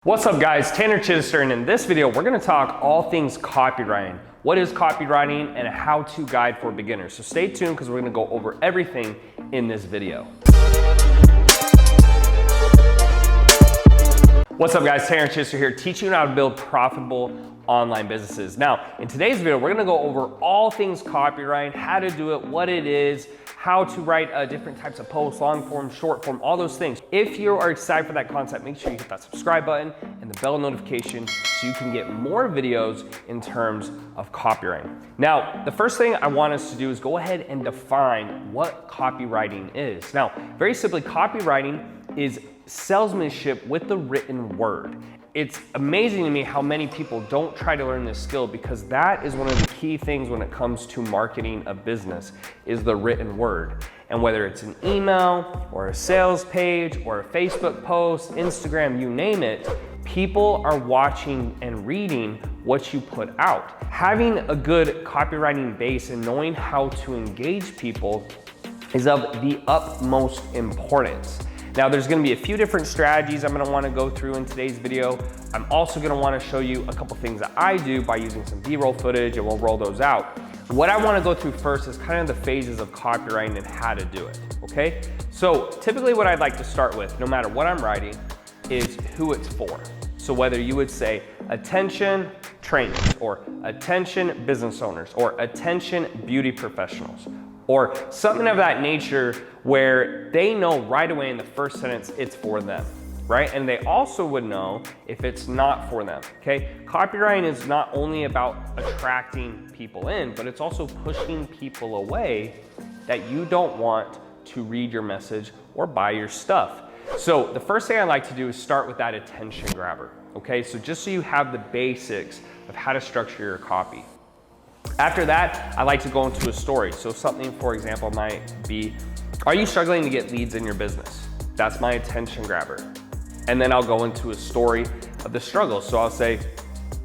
What's up guys, Tanner Chidester, and in this video we're going to talk all things copywriting. What is copywriting and a how-to guide for beginners. So stay tuned because we're going to go over everything in this video. What's up guys, Tanner Chidester here, teaching you how to build profitable online businesses. Now, in today's video, we're gonna go over all things copywriting, how to do it, what it is, how to write different types of posts, long form, short form, all those things. If you are excited for that content, make sure you hit that subscribe button and the bell notification so you can get more videos in terms of copywriting. Now, the first thing I want us to do is go ahead and define what copywriting is. Now, very simply, copywriting is salesmanship with the written word. It's amazing to me how many people don't try to learn this skill, because that is one of the key things when it comes to marketing a business is the written word. And whether it's an email or a sales page or a Facebook post, Instagram, you name it, people are watching and reading what you put out. Having a good copywriting base and knowing how to engage people is of the utmost importance. Now, there's gonna be a few different strategies I'm gonna wanna go through in today's video. I'm also gonna wanna show you a couple things that I do by using some B-roll footage, and we'll roll those out. What I wanna go through first is kind of the phases of copywriting and how to do it, okay? So typically what I'd like to start with, no matter what I'm writing, is who it's for. So whether you would say attention trainers, or attention business owners, or attention beauty professionals, or something of that nature where they know right away in the first sentence it's for them, right? And they also would know if it's not for them, okay? Copywriting is not only about attracting people in, but it's also pushing people away that you don't want to read your message or buy your stuff. So the first thing I like to do is start with that attention grabber, okay? So just so you have the basics of how to structure your copy. After that, I like to go into a story. So something, for example, might be, are you struggling to get leads in your business? That's my attention grabber. And then I'll go into a story of the struggle. So I'll say,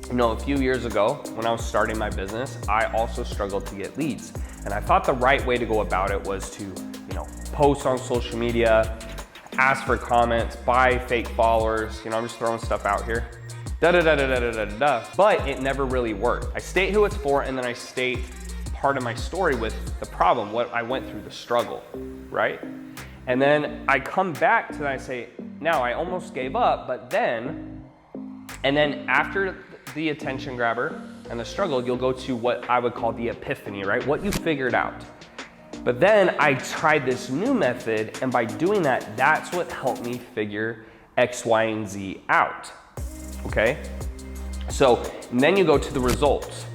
you know, a few years ago when I was starting my business, I also struggled to get leads. And I thought the right way to go about it was to, post on social media, ask for comments, buy fake followers. I'm just throwing stuff out here. But it never really worked. I state who it's for, and then I state part of my story with the problem, what I went through, the struggle, right? And then I come back to that, I say, now I almost gave up, but then, and then after the attention grabber and the struggle, you'll go to what I would call the epiphany, right? What you figured out. But then I tried this new method, and by doing that, that's what helped me figure X, Y, and Z out. Okay, so then you go to the results.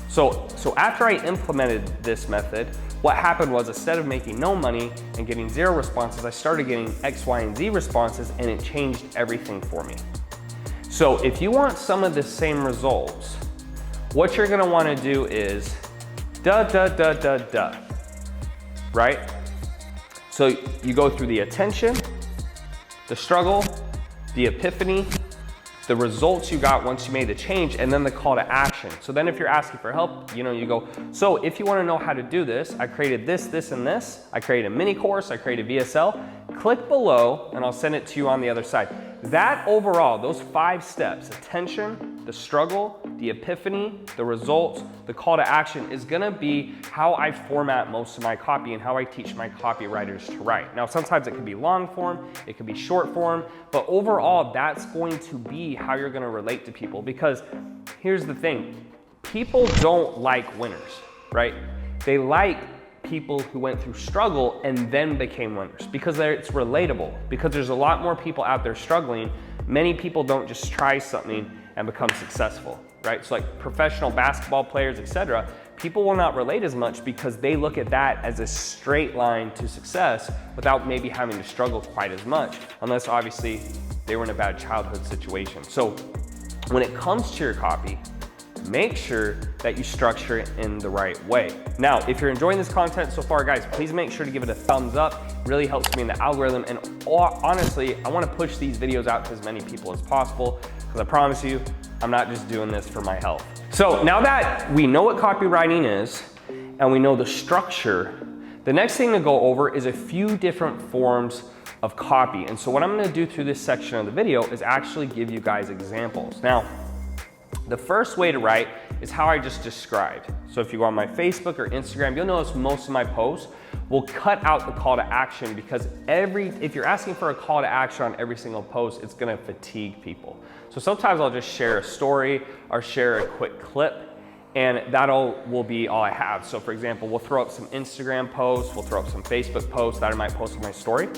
So after I implemented this method, what happened was, instead of making no money and getting 0 responses, I started getting X, Y, and Z responses, and it changed everything for me. So if you want some of the same results, what you're gonna wanna do is right? So you go through the attention, the struggle, the epiphany, the results you got once you made the change, and then the call to action. So then if you're asking for help, you go, so if you wanna know how to do this, I created this, this, and this. I created a mini course, I created VSL. Click below and I'll send it to you on the other side. That overall, those 5 steps, attention, the struggle, the epiphany, the results, the call to action, is gonna be how I format most of my copy and how I teach my copywriters to write. Now, sometimes it can be long form, it can be short form, but overall, that's going to be how you're gonna relate to people, because here's the thing, people don't like winners, right? They like people who went through struggle and then became winners, because it's relatable, because there's a lot more people out there struggling. Many people don't just try something and become successful, right? So like professional basketball players, etc., people will not relate as much because they look at that as a straight line to success without maybe having to struggle quite as much, unless obviously they were in a bad childhood situation. So when it comes to your copy, make sure that you structure it in the right way. Now, if you're enjoying this content so far, guys, please make sure to give it a thumbs up. It really helps me in the algorithm. And honestly, I want to push these videos out to as many people as possible, because I promise you, I'm not just doing this for my health. So now that we know what copywriting is and we know the structure, the next thing to go over is a few different forms of copy. And so what I'm gonna do through this section of the video is actually give you guys examples. Now, the first way to write is how I just described. So if you go on my Facebook or Instagram, you'll notice most of my posts will cut out the call to action, because if you're asking for a call to action on every single post, it's gonna fatigue people. So sometimes I'll just share a story or share a quick clip, and that will be all I have. So for example, we'll throw up some Instagram posts, we'll throw up some Facebook posts that I might post on my story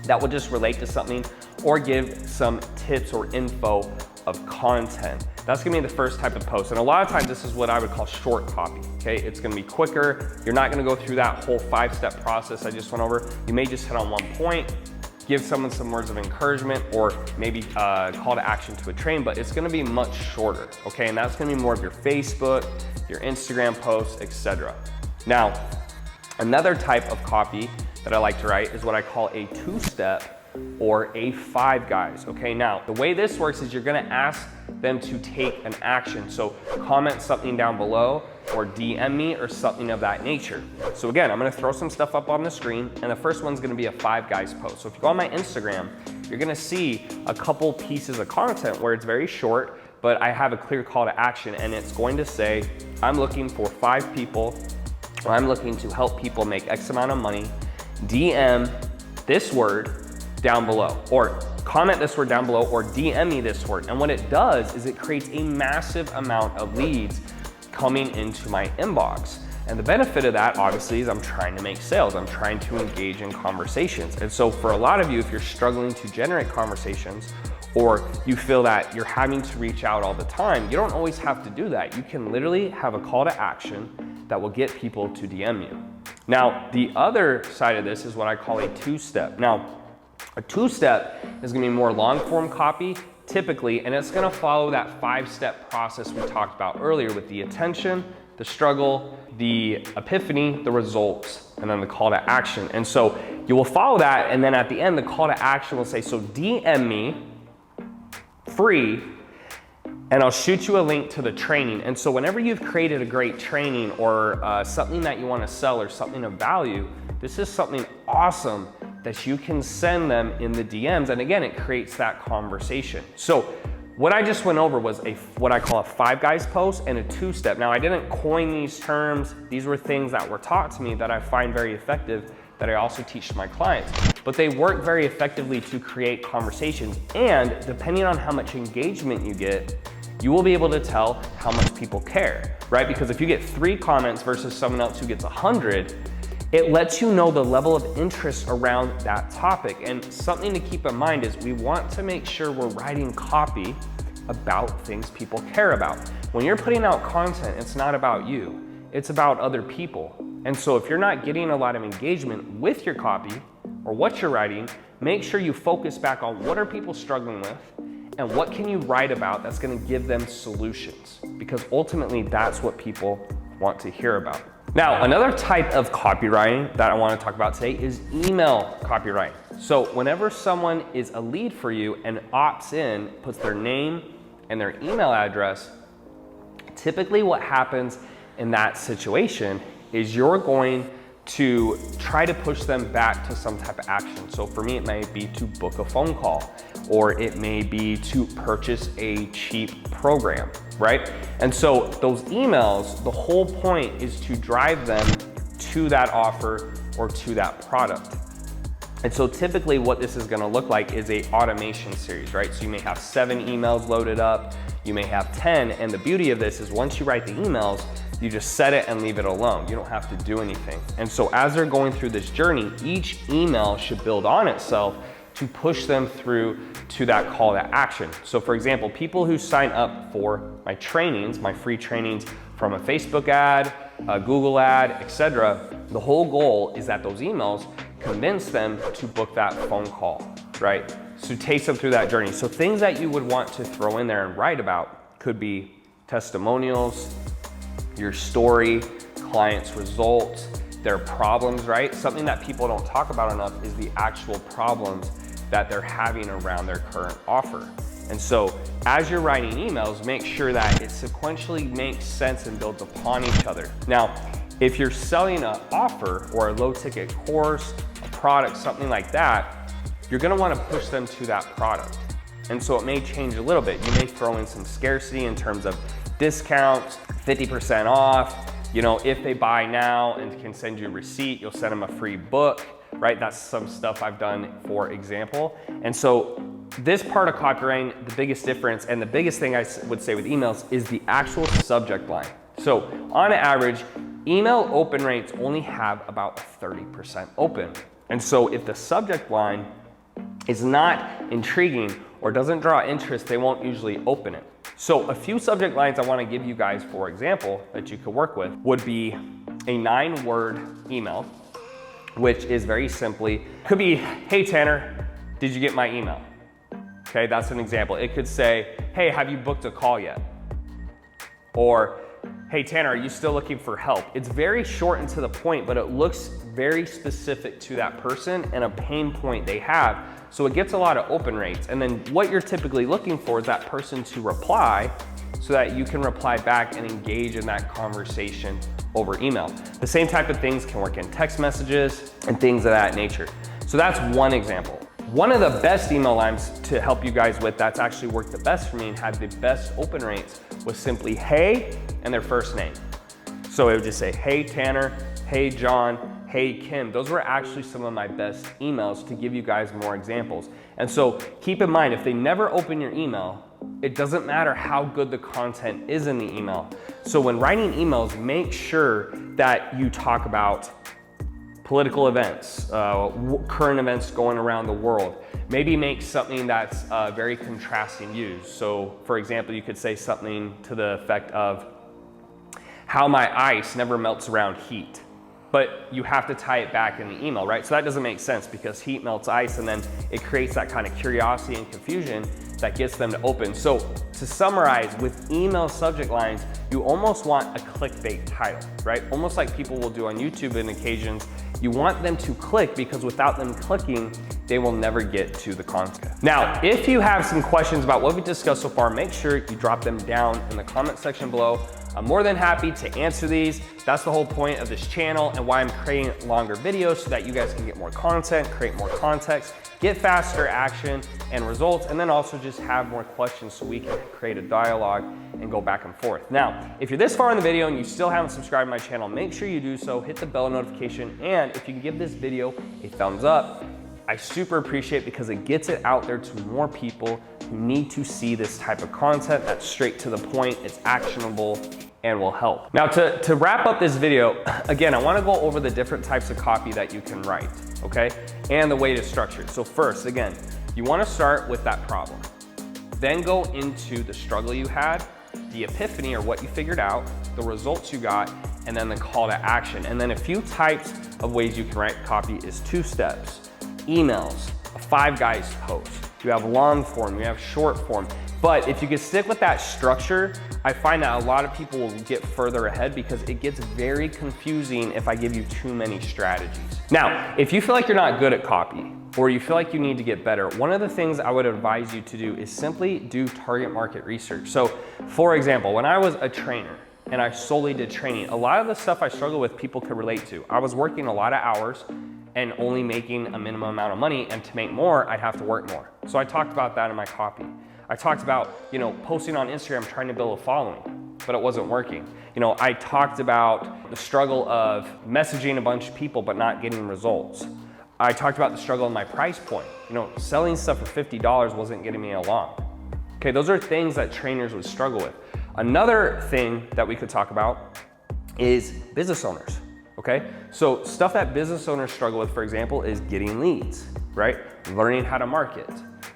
that will just relate to something or give some tips or info of content. That's gonna be the first type of post. And a lot of times this is what I would call short copy, okay? It's gonna be quicker. You're not gonna go through that whole 5-step process I just went over. You may just hit on one point, give someone some words of encouragement, or maybe call to action to a train, but it's gonna be much shorter, okay? And that's gonna be more of your Facebook, your Instagram posts, etc. Now, another type of copy that I like to write is what I call a 2-step or a 5 guys, okay? Now, the way this works is you're gonna ask them to take an action. So comment something down below or DM me or something of that nature. So again, I'm gonna throw some stuff up on the screen, and the first one's gonna be a 5 guys post. So if you go on my Instagram, you're gonna see a couple pieces of content where it's very short, but I have a clear call to action, and it's going to say, I'm looking for 5 people, or I'm looking to help people make X amount of money. DM this word down below, or comment this word down below, or DM me this word. And what it does is it creates a massive amount of leads coming into my inbox. And the benefit of that, obviously, is I'm trying to make sales. I'm trying to engage in conversations. And so for a lot of you, if you're struggling to generate conversations, or you feel that you're having to reach out all the time, you don't always have to do that. You can literally have a call to action that will get people to DM you. Now, the other side of this is what I call a 2-step. Now, a 2-step is gonna be more long form copy, typically, and it's gonna follow that 5-step process we talked about earlier with the attention, the struggle, the epiphany, the results, and then the call to action. And so you will follow that, and then at the end, the call to action will say, so DM me free, and I'll shoot you a link to the training. And so whenever you've created a great training or something that you wanna sell or something of value, this is something awesome that you can send them in the DMs. And again, it creates that conversation. So what I just went over was what I call a 5 guys post and a 2-step. Now, I didn't coin these terms. These were things that were taught to me that I find very effective, that I also teach to my clients. But they work very effectively to create conversations. And depending on how much engagement you get, you will be able to tell how much people care, right? Because if you get 3 comments versus someone else who gets 100, it lets you know the level of interest around that topic. And something to keep in mind is we want to make sure we're writing copy about things people care about. When you're putting out content, it's not about you, it's about other people. And so if you're not getting a lot of engagement with your copy or what you're writing, make sure you focus back on what are people struggling with and what can you write about that's gonna give them solutions, because ultimately that's what people want to hear about. Now, another type of copywriting that I want to talk about today is email copywriting. So whenever someone is a lead for you and opts in, puts their name and their email address, typically what happens in that situation is you're going to try to push them back to some type of action. So for me, it may be to book a phone call, or it may be to purchase a cheap program, right? And so those emails, the whole point is to drive them to that offer or to that product. And so typically what this is gonna look like is a automation series, right? So you may have 7 emails loaded up, you may have 10, and the beauty of this is once you write the emails, you just set it and leave it alone. You don't have to do anything. And so as they're going through this journey, each email should build on itself to push them through to that call to action. So for example, people who sign up for my trainings, my free trainings from a Facebook ad, a Google ad, etc., the whole goal is that those emails convince them to book that phone call, right? So takes them through that journey. So things that you would want to throw in there and write about could be testimonials, your story, clients' results, their problems, right? Something that people don't talk about enough is the actual problems that they're having around their current offer. And so as you're writing emails, make sure that it sequentially makes sense and builds upon each other. Now, if you're selling an offer or a low ticket course, a product, something like that, you're gonna wanna push them to that product. And so it may change a little bit. You may throw in some scarcity in terms of discounts, 50% off. You know, if they buy now and can send you a receipt, you'll send them a free book, right? That's some stuff I've done, for example. And so this part of copywriting, the biggest difference and the biggest thing I would say with emails is the actual subject line. So on average, email open rates only have about 30% open. And so if the subject line is not intriguing or doesn't draw interest, they won't usually open it. So a few subject lines I want to give you guys, for example, that you could work with would be a 9-word email, which is very simply, could be, hey Tanner, did you get my email? Okay, that's an example. It could say, hey, have you booked a call yet? Or, hey Tanner, are you still looking for help? It's very short and to the point, but it looks very specific to that person and a pain point they have. So it gets a lot of open rates. And then what you're typically looking for is that person to reply so that you can reply back and engage in that conversation over email. The same type of things can work in text messages and things of that nature. So that's one example. One of the best email lines to help you guys with that's actually worked the best for me and had the best open rates was simply hey and their first name. So it would just say, hey Tanner, hey John, hey Kim. Those were actually some of my best emails to give you guys more examples. And so keep in mind, if they never open your email, it doesn't matter how good the content is in the email. So when writing emails, make sure that you talk about political events, current events going around the world. Maybe make something that's very contrasting views. So for example, you could say something to the effect of how my ice never melts around heat. But you have to tie it back in the email, right? So that doesn't make sense because heat melts ice and then it creates that kind of curiosity and confusion that gets them to open. So to summarize, with email subject lines, you almost want a clickbait title, right? Almost like people will do on YouTube on occasions. You want them to click because without them clicking, they will never get to the content. Now, if you have some questions about what we discussed so far, make sure you drop them down in the comment section below. I'm more than happy to answer these. That's the whole point of this channel and why I'm creating longer videos so that you guys can get more content, create more context, get faster action and results, and then also just have more questions so we can create a dialogue and go back and forth. Now, if you're this far in the video and you still haven't subscribed to my channel, make sure you do so, hit the bell notification, and if you can give this video a thumbs up, I super appreciate it because it gets it out there to more people who need to see this type of content that's straight to the point, it's actionable, and will help. Now to wrap up this video, again, I wanna go over the different types of copy that you can write, okay? And the way to structure it. So first, again, you wanna start with that problem. Then go into the struggle you had, the epiphany or what you figured out, the results you got, and then the call to action. And then a few types of ways you can write copy is 2 steps. Emails, a 5 guys post. You have long form, you have short form. But if you can stick with that structure, I find that a lot of people will get further ahead because it gets very confusing if I give you too many strategies. Now, if you feel like you're not good at copy or you feel like you need to get better, one of the things I would advise you to do is simply do target market research. So for example, when I was a trainer and I solely did training, a lot of the stuff I struggle with people could relate to. I was working a lot of hours and only making a minimum amount of money, and to make more, I'd have to work more. So I talked about that in my copy. I talked about, posting on Instagram, trying to build a following, but it wasn't working. I talked about the struggle of messaging a bunch of people, but not getting results. I talked about the struggle of my price point. Selling stuff for $50 wasn't getting me along. Okay, those are things that trainers would struggle with. Another thing that we could talk about is business owners. Okay, so stuff that business owners struggle with, for example, is getting leads, right? Learning how to market,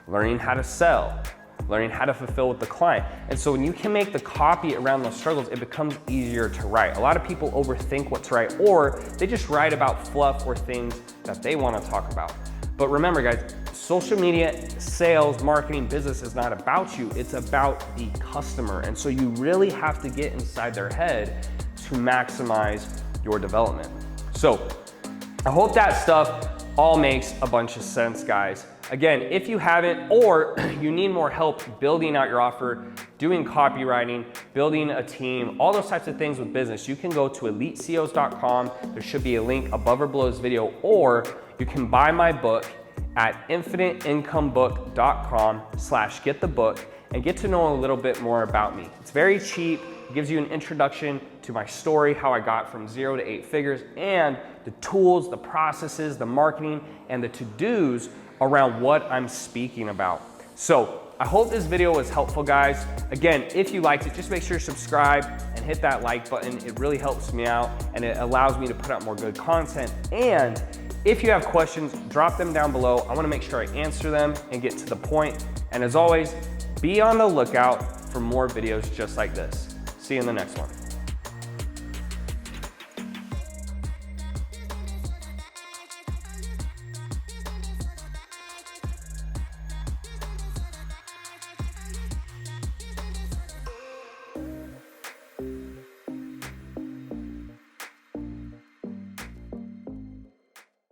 learning how to sell, learning how to fulfill with the client. And so when you can make the copy around those struggles, it becomes easier to write. A lot of people overthink what to write, or they just write about fluff or things that they want to talk about. But remember guys, social media, sales, marketing, business is not about you, it's about the customer. And so you really have to get inside their head to maximize your development. So I hope that stuff all makes a bunch of sense, guys. Again, if you haven't, or you need more help building out your offer, doing copywriting, building a team, all those types of things with business, you can go to elitecos.com. There should be a link above or below this video, or you can buy my book at infiniteincomebook.com/getthebook and get to know a little bit more about me. It's very cheap. It gives you an introduction to my story, how I got from 0 to 8 figures, and the tools, the processes, the marketing, and the to-dos around what I'm speaking about. So I hope this video was helpful, guys. Again, if you liked it, just make sure to subscribe and hit that like button. It really helps me out and it allows me to put out more good content. And if you have questions, drop them down below. I wanna make sure I answer them and get to the point. And as always, be on the lookout for more videos just like this. See you in the next one.